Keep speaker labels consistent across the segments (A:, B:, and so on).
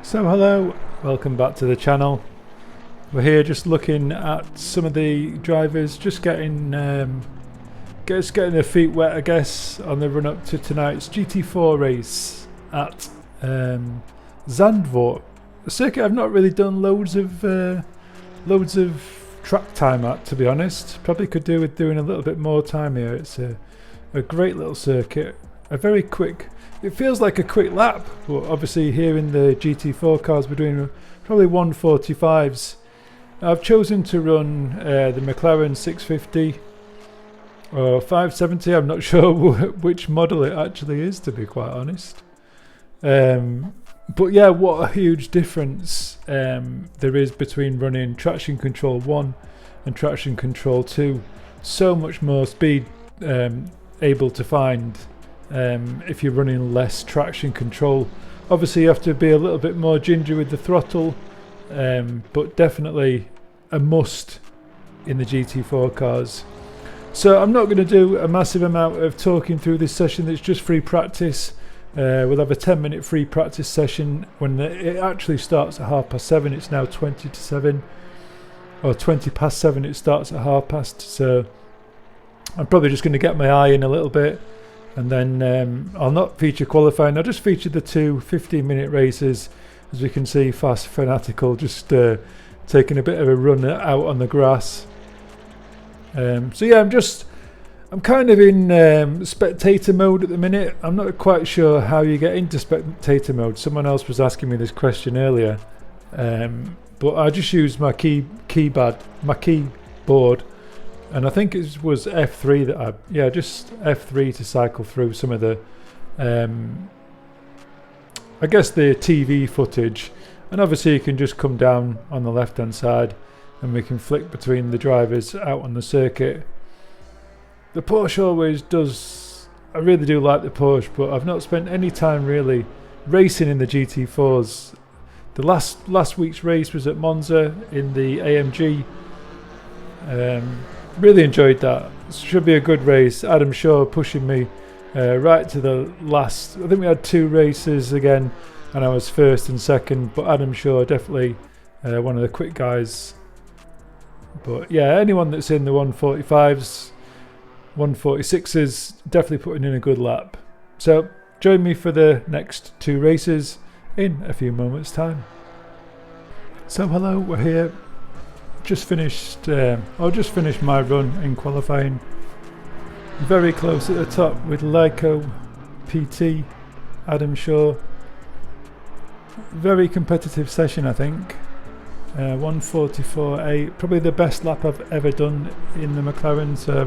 A: So hello, welcome back to the channel. We're here just looking at some of the drivers, just getting their feet wet, I guess, on the run up to tonight's GT4 race at Zandvoort, a circuit I've not really done loads of track time at, to be honest. Probably could do with doing a little bit more time here. It's a great little circuit, a very quick. It feels like a quick lap, but obviously here in the GT4 cars we're doing probably 145s. I've chosen to run the McLaren 650 or 570. I'm not sure which model it actually is, to be quite honest. But yeah, what a huge difference there is between running traction control 1 and traction control 2. So much more speed able to find if you're running less traction control. Obviously you have to be a little bit more ginger with the throttle, but definitely a must in the GT4 cars. So I'm not going to do a massive amount of talking through this session. It's just free practice. We'll have a 10-minute free practice session when it actually starts at 7:30. It's now 20 to 7 or 20 past 7. It starts at 7:30, so I'm probably just going to get my eye in a little bit. And then I'll not feature qualifying. I'll just feature the two 15-minute races. As we can see, Fast Fanatical just taking a bit of a run out on the grass. So yeah, I'm kind of in spectator mode at the minute. I'm not quite sure how you get into spectator mode. Someone else was asking me this question earlier, but I just used my keyboard. And I think it was F3 that just F3 to cycle through some of the, I guess the TV footage. And obviously you can just come down on the left hand side and we can flick between the drivers out on the circuit. The Porsche always does, I really do like the Porsche, but I've not spent any time really racing in the GT4s. The last week's race was at Monza in the AMG. Really enjoyed that. Should be a good race. Adam Shaw pushing me right to the last. I think we had two races again and I was first and second, but Adam Shaw definitely one of the quick guys. But yeah, anyone that's in the 145s, 146s, definitely putting in a good lap. So join me for the next two races in a few moments time. So hello, we're here. Just finished my run in qualifying. Very close at the top with Lyco, PT, Adam Shaw. Very competitive session, I think. 144.8, probably the best lap I've ever done in the McLaren. So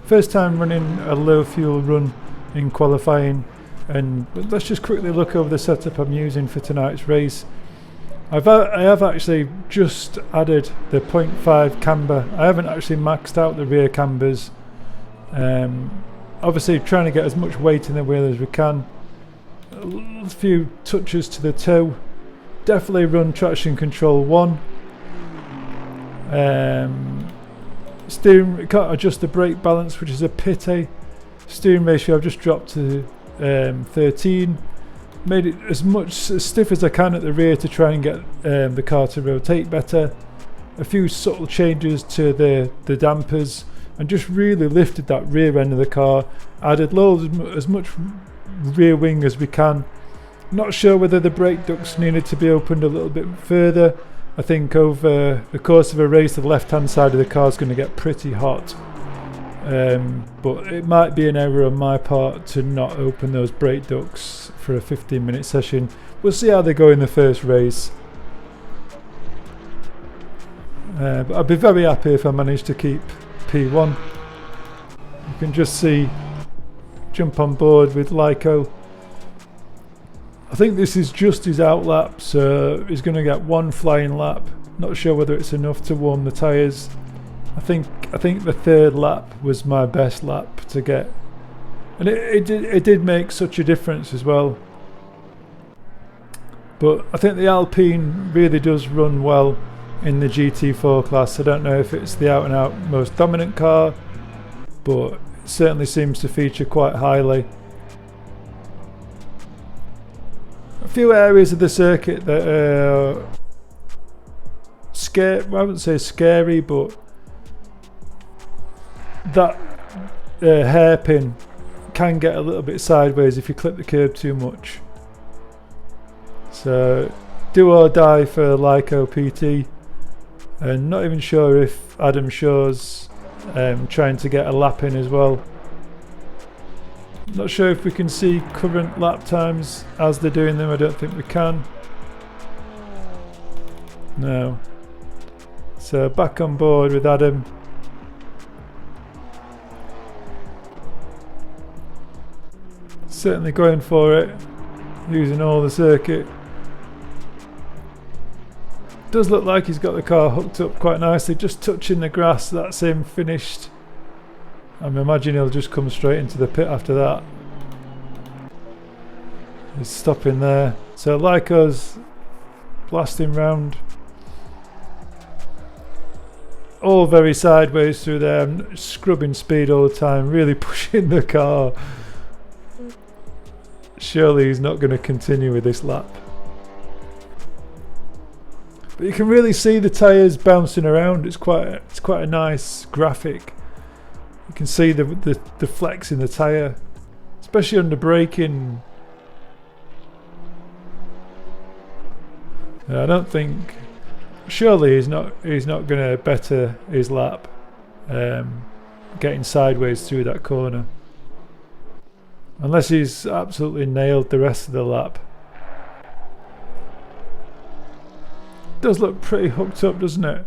A: first time running a low fuel run in qualifying. And let's just quickly look over the setup I'm using for tonight's race. I have actually just added the 0.5 camber. I haven't actually maxed out the rear cambers. Obviously trying to get as much weight in the wheel as we can. A few touches to the toe. Definitely run traction control 1. Steering, we can't adjust the brake balance, which is a pity. Steering ratio I've just dropped to 13. Made it as stiff as I can at the rear to try and get the car to rotate better. A few subtle changes to the dampers and just really lifted that rear end of the car. Added as much rear wing as we can. Not sure whether the brake ducts needed to be opened a little bit further. I think over the course of a race the left hand side of the car is going to get pretty hot. But it might be an error on my part to not open those brake ducts for a 15-minute session. We'll see how they go in the first race. But I'd be very happy if I manage to keep P1. You can just see, jump on board with Lyco. I think this is just his out lap, so he's going to get one flying lap. Not sure whether it's enough to warm the tyres. I think the third lap was my best lap to get, and it did make such a difference as well. But I think the Alpine really does run well in the GT4 class. I don't know if it's the out and out most dominant car, but it certainly seems to feature quite highly. few areas of the circuit that are scary. I wouldn't say scary, but that hairpin can get a little bit sideways if you clip the curb too much. So do or die for Lyco PT, and not even sure if Adam Shaw's trying to get a lap in as well. Not sure if we can see current lap times as they're doing them. I don't think we can. No. So back on board with Adam. Certainly going for it, using all the circuit. Does look like he's got the car hooked up quite nicely, just touching the grass. That's him finished. I'm imagining he'll just come straight into the pit after that. He's stopping there. So Lyco's blasting round. All very sideways through there, scrubbing speed all the time, really pushing the car. Surely he's not going to continue with this lap. But you can really see the tyres bouncing around. It's quite a nice graphic. You can see the flex in the tyre, especially under braking. I don't think. Surely he's not going to better his lap, getting sideways through that corner, unless he's absolutely nailed the rest of the lap. Does look pretty hooked up, doesn't it?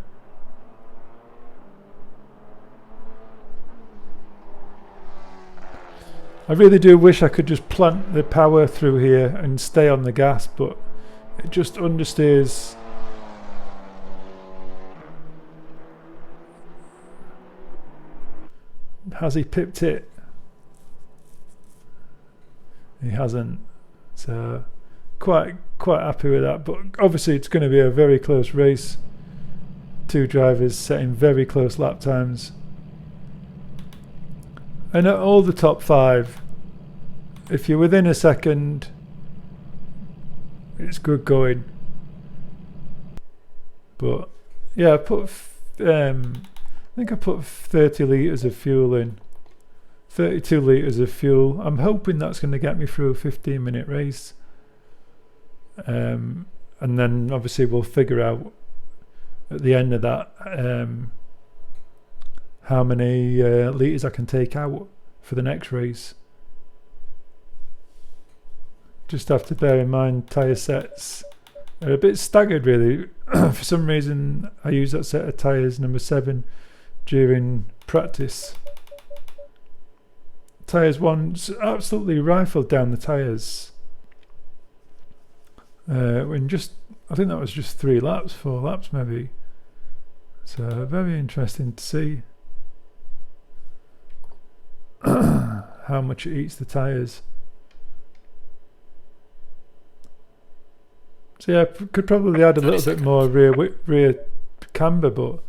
A: I really do wish I could just plant the power through here and stay on the gas, but it just understeers. Has he pipped it? He hasn't. So quite happy with that, but obviously it's going to be a very close race. Two drivers setting very close lap times, and at all the top five, if you're within a second, it's good going. But yeah, I think I put 30 litres of fuel in, 32 litres of fuel. I'm hoping that's going to get me through a 15-minute race. And then obviously we'll figure out at the end of that how many litres I can take out for the next race. Just have to bear in mind tyre sets are a bit staggered really. For some reason I use that set of tyres, number 7, during practice. Tyres once absolutely rifled down the tyres. When I think that was just 4 laps maybe. So very interesting to see how much it eats the tyres. So yeah, could probably add a little bit more rear camber, but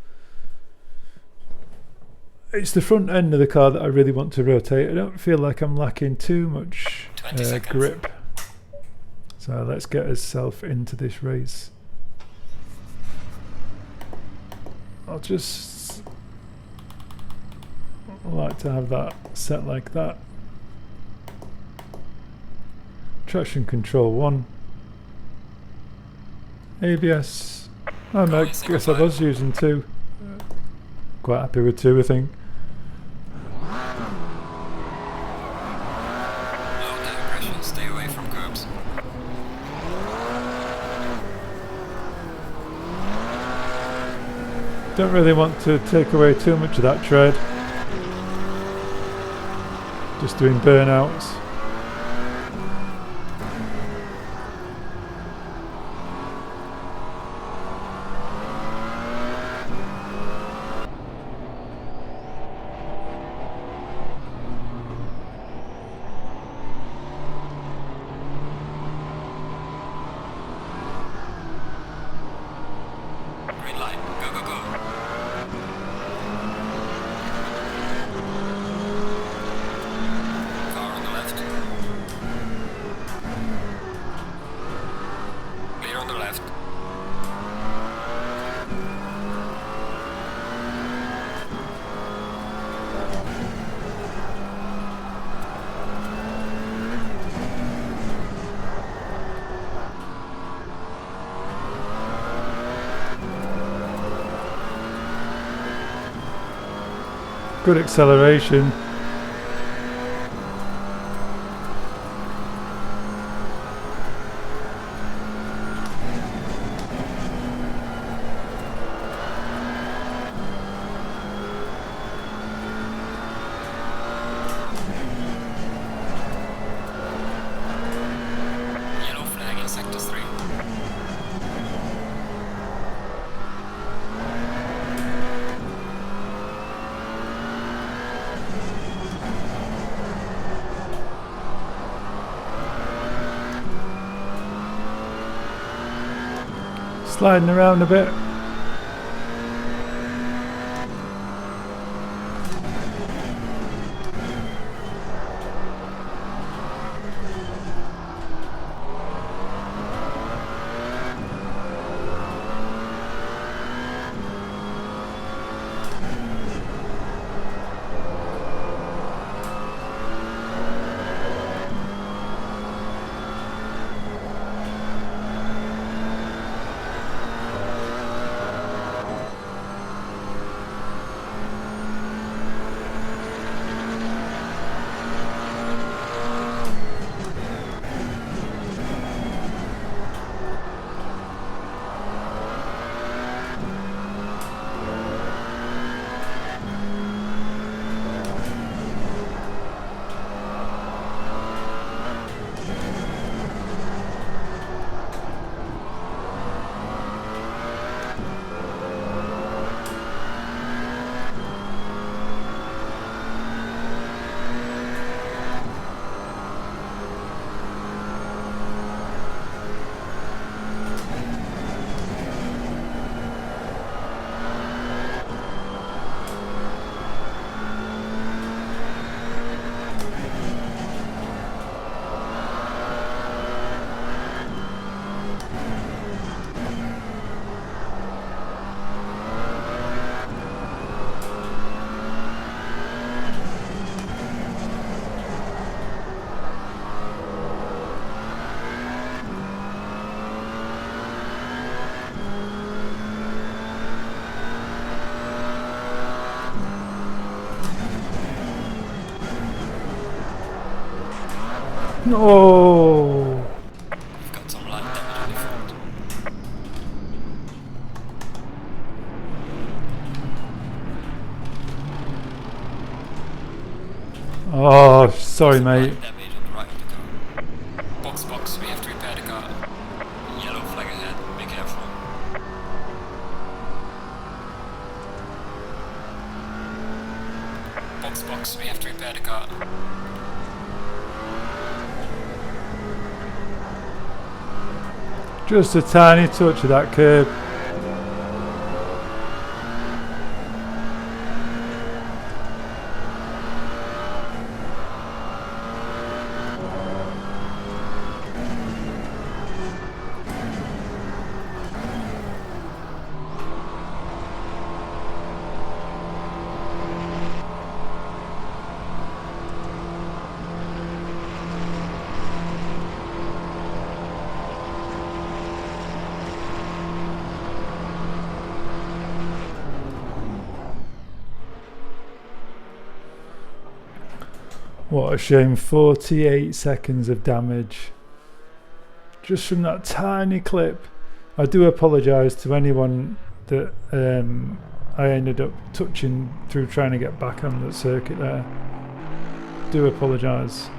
A: it's the front end of the car that I really want to rotate. I don't feel like I'm lacking too much grip. So let's get ourselves into this race. I like to have that set like that. Traction control 1. ABS. I guess I was using 2. Quite happy with 2, I think.
B: Stay away from curbs.
A: Don't really want to take away too much of that tread. Just doing burnouts.
B: Car on the left.
A: Good acceleration.
B: Yellow flag in sector 3.
A: Sliding around a bit. No.
B: We've got some light damage on the front.
A: Oh, sorry,
B: Some
A: mate.
B: light damage on the right of the car. Box, we have to repair the car. Yellow flag ahead, be careful. Box, we have to repair the car.
A: Just a tiny touch of that curb. What a shame, 48 seconds of damage just from that tiny clip. I do apologise to anyone that I ended up touching through trying to get back on the circuit there. Do apologise.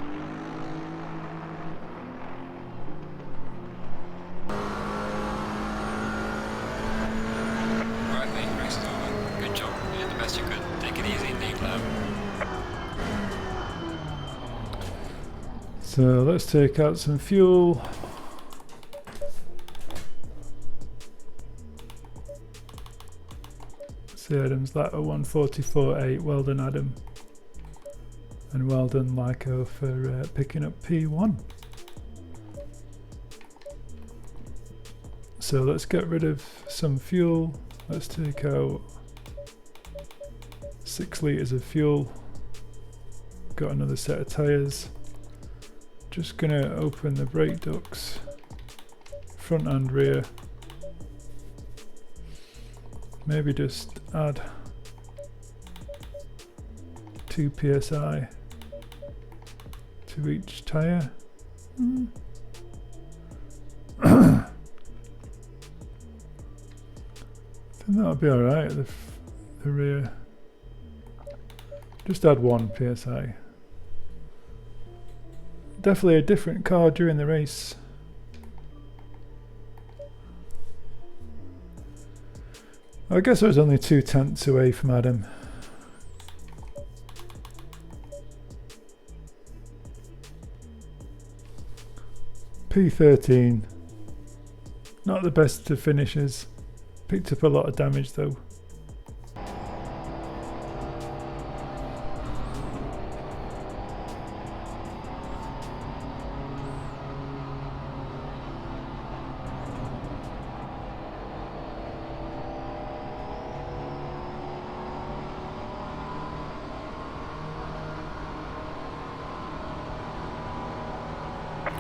B: Alright mate, race is over. Good job, you did the best you could. Take it easy in the lap.
A: So let's take out some fuel. See Adam's ladder 144.8. Well done, Adam. And well done, Lyco, for picking up P1. So let's get rid of some fuel. Let's take out 6 litres of fuel. Got another set of tyres. Just gonna open the brake ducts, front and rear. Maybe just add 2 psi to each tyre. I think that'll be alright, the rear. Just add 1 psi. Definitely a different car during the race. I guess I was only 2/10 away from Adam. P13. Not the best of finishes. Picked up a lot of damage though.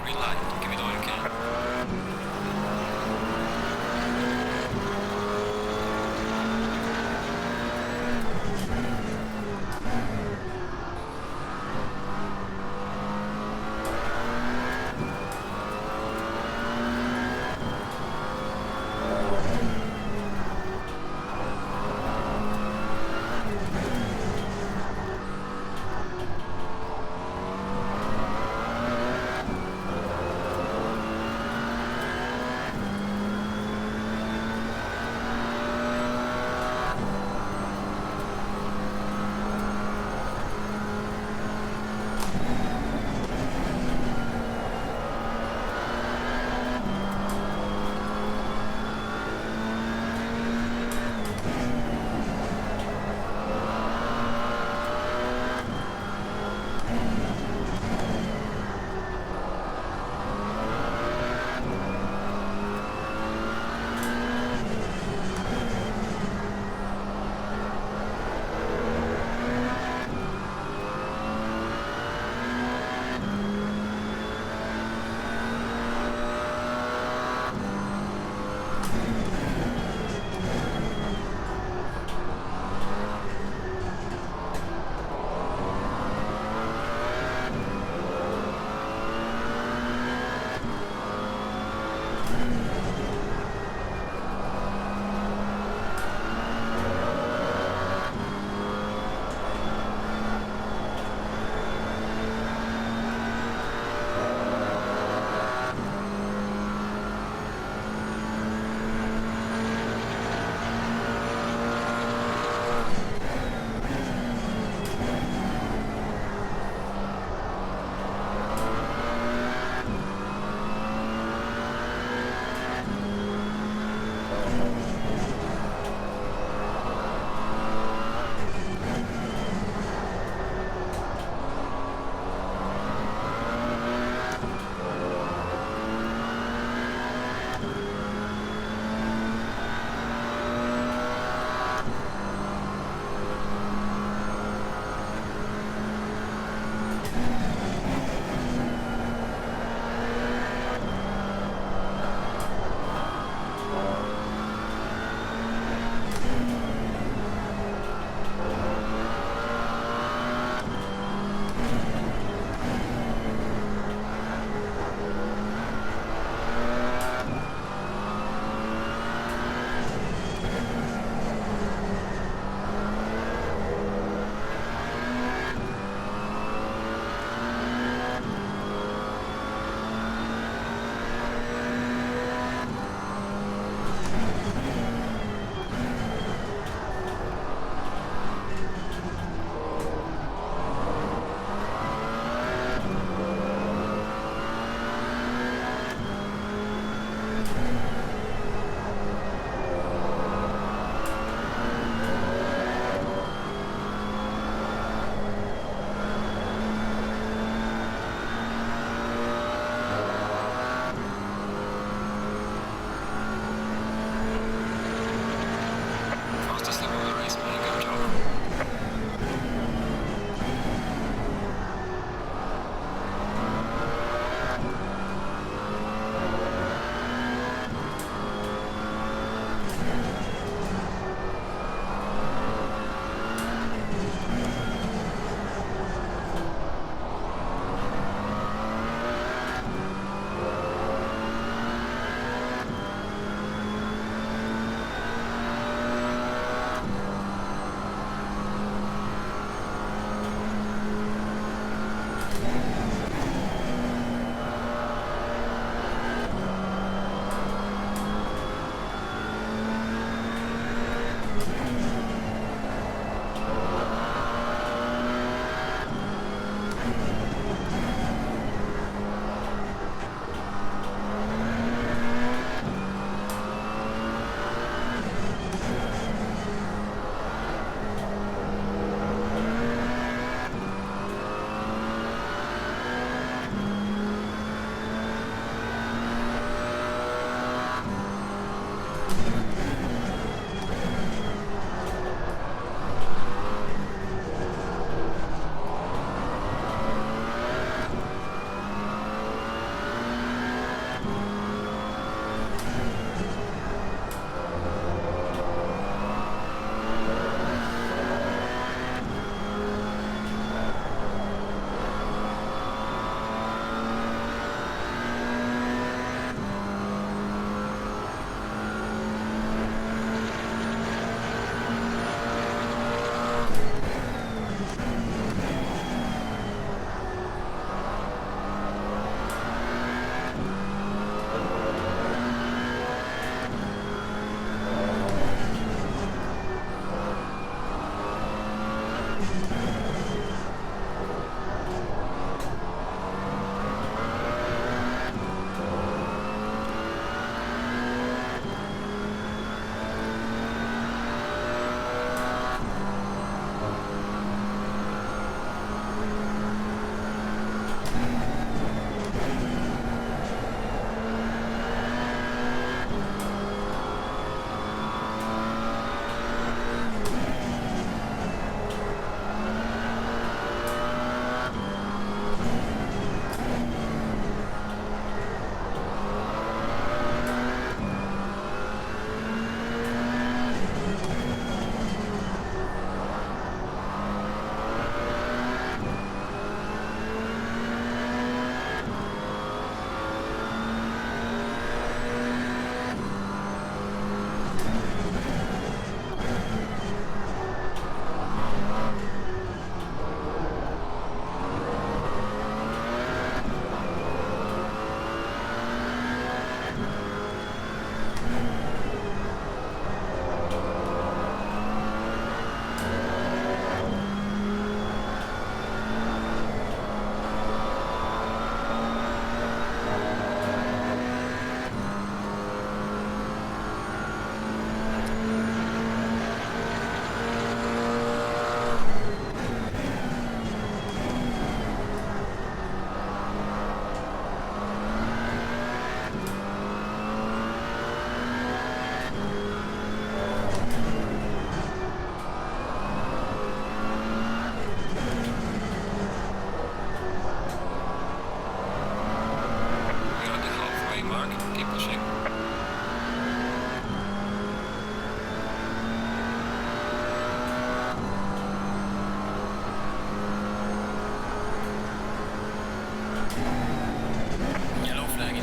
B: Green light, give me the oil can.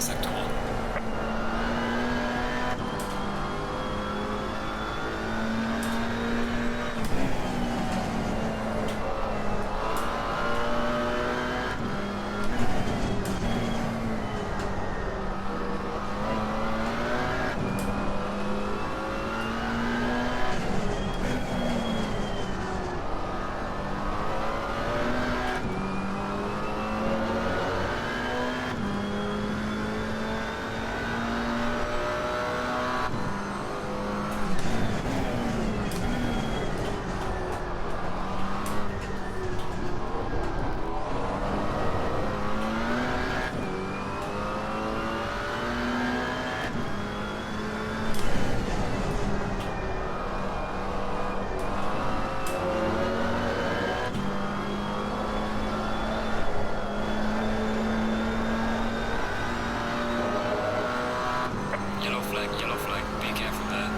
B: sector 1. Yellow flag, be careful there.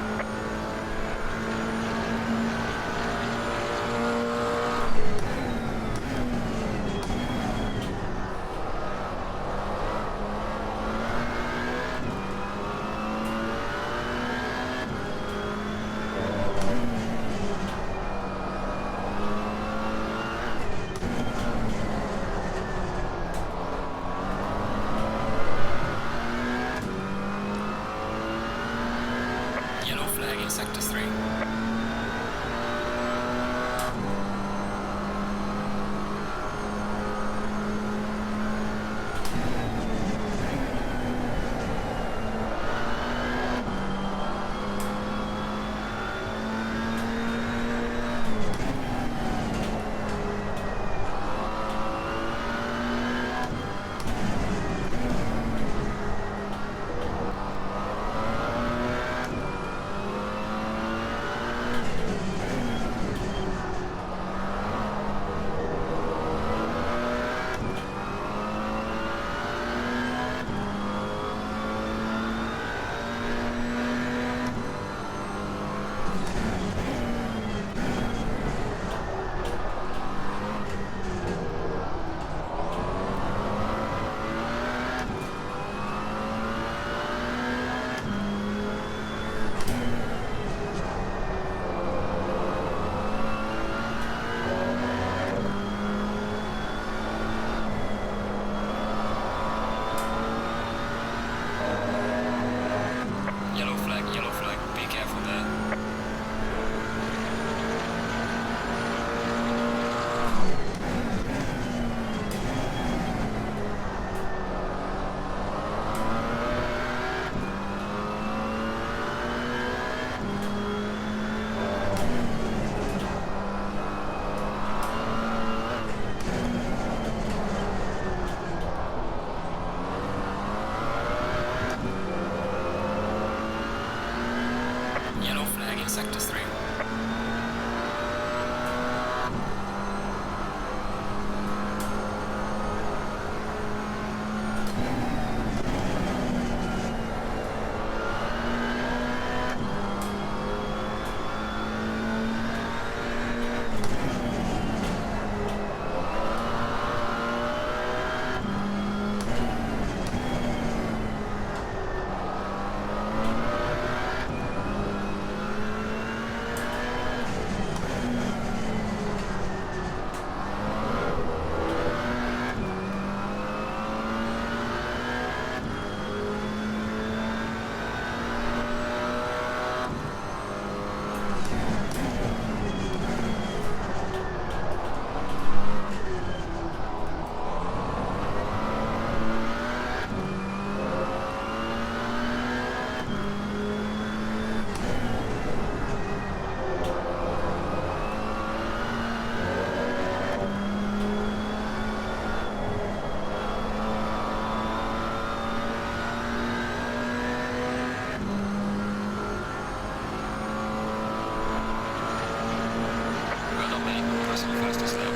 B: Yellow flag in sector 3. Yellow flag, be careful there. Yellow flag in sector 3. Well done, mate. Passing the fastest lap.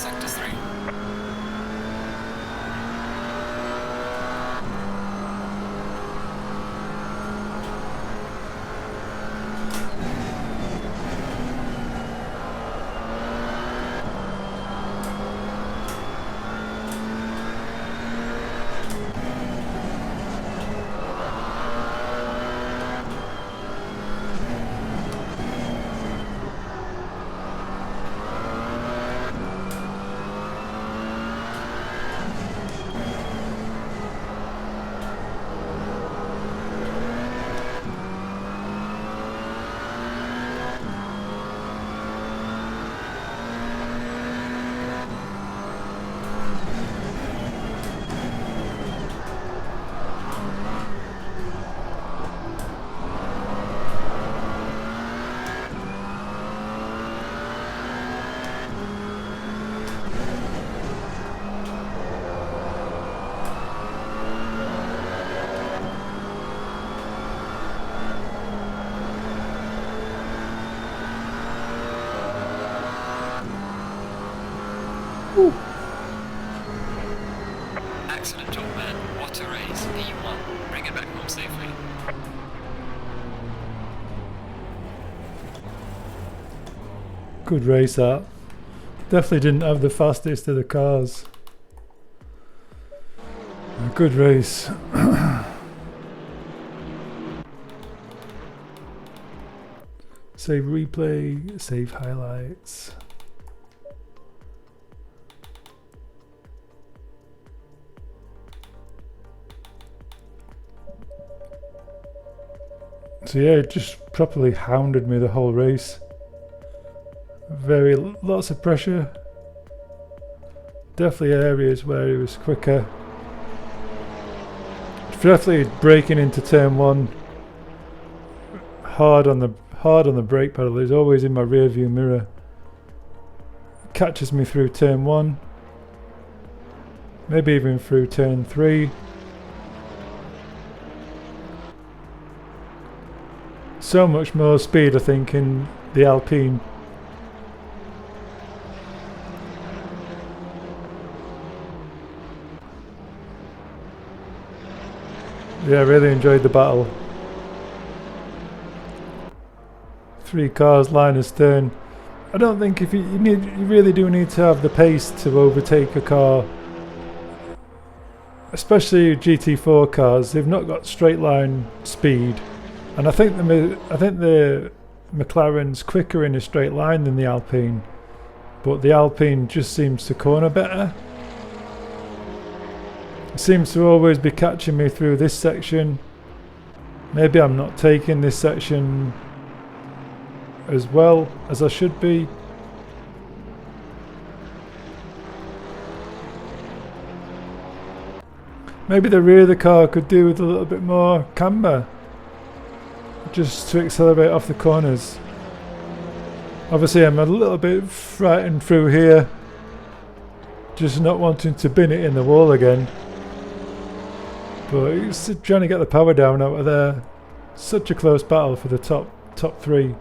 B: sector 3. Excellent job, man. What a race. P1. Bring it back home safely.
A: Good race that. Definitely didn't have the fastest of the cars. A good race. Save replay, save highlights. So yeah, it just properly hounded me the whole race. Lots of pressure. Definitely areas where he was quicker. Definitely braking into turn 1. Hard on the brake pedal. He's always in my rear view mirror. Catches me through turn 1. Maybe even through turn 3. So much more speed, I think, in the Alpine. Yeah, I really enjoyed the battle. 3 cars, line astern. I don't think if you really do need to have the pace to overtake a car, especially GT4 cars. They've not got straight line speed. And I think the McLaren's quicker in a straight line than the Alpine, but the Alpine just seems to corner better. It seems to always be catching me through this section. Maybe I'm not taking this section as well as I should be. Maybe the rear of the car could do with a little bit more camber, just to accelerate off the corners. Obviously I'm a little bit frightened through here, just not wanting to bin it in the wall again, but it's trying to get the power down out of there. Such a close battle for the top 3.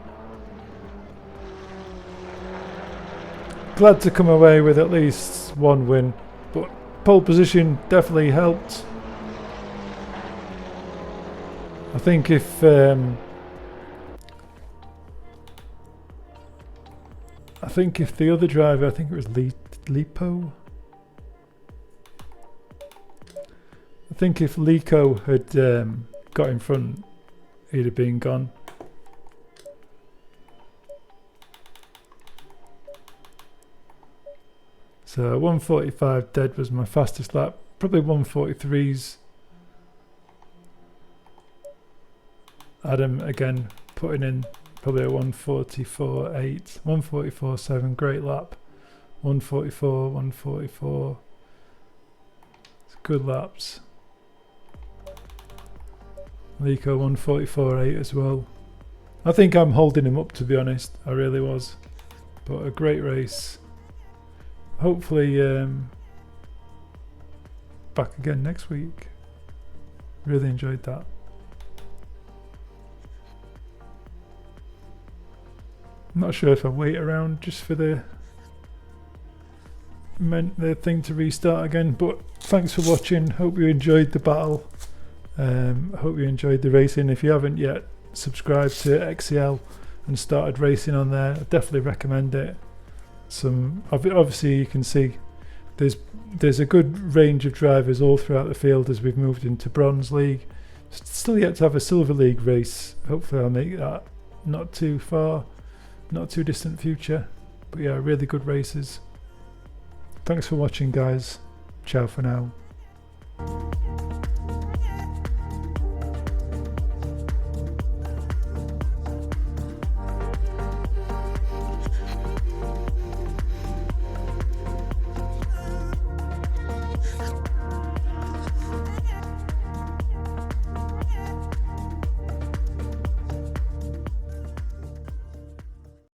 A: Glad to come away with at least 1 win, but pole position definitely helped. I think if the other driver, I think it was Lipo. I think if Lico had got in front, he'd have been gone. So 145 dead was my fastest lap. Probably 143s. Adam again putting in probably a 144.8, 144.7, great lap. 144, 144. It's good laps. Lico 144.8 as well. I think I'm holding him up, to be honest. I really was. But a great race. Hopefully back again next week. Really enjoyed that. I'm not sure if I wait around just for the meant the thing to restart again. But thanks for watching. Hope you enjoyed the battle. Hope you enjoyed the racing. If you haven't yet subscribed to XCL and started racing on there, I definitely recommend it. Obviously you can see there's a good range of drivers all throughout the field as we've moved into Bronze League. Still yet to have a Silver League race. Hopefully I'll make that not too distant future. But yeah, really good races. Thanks for watching, guys. Ciao for now.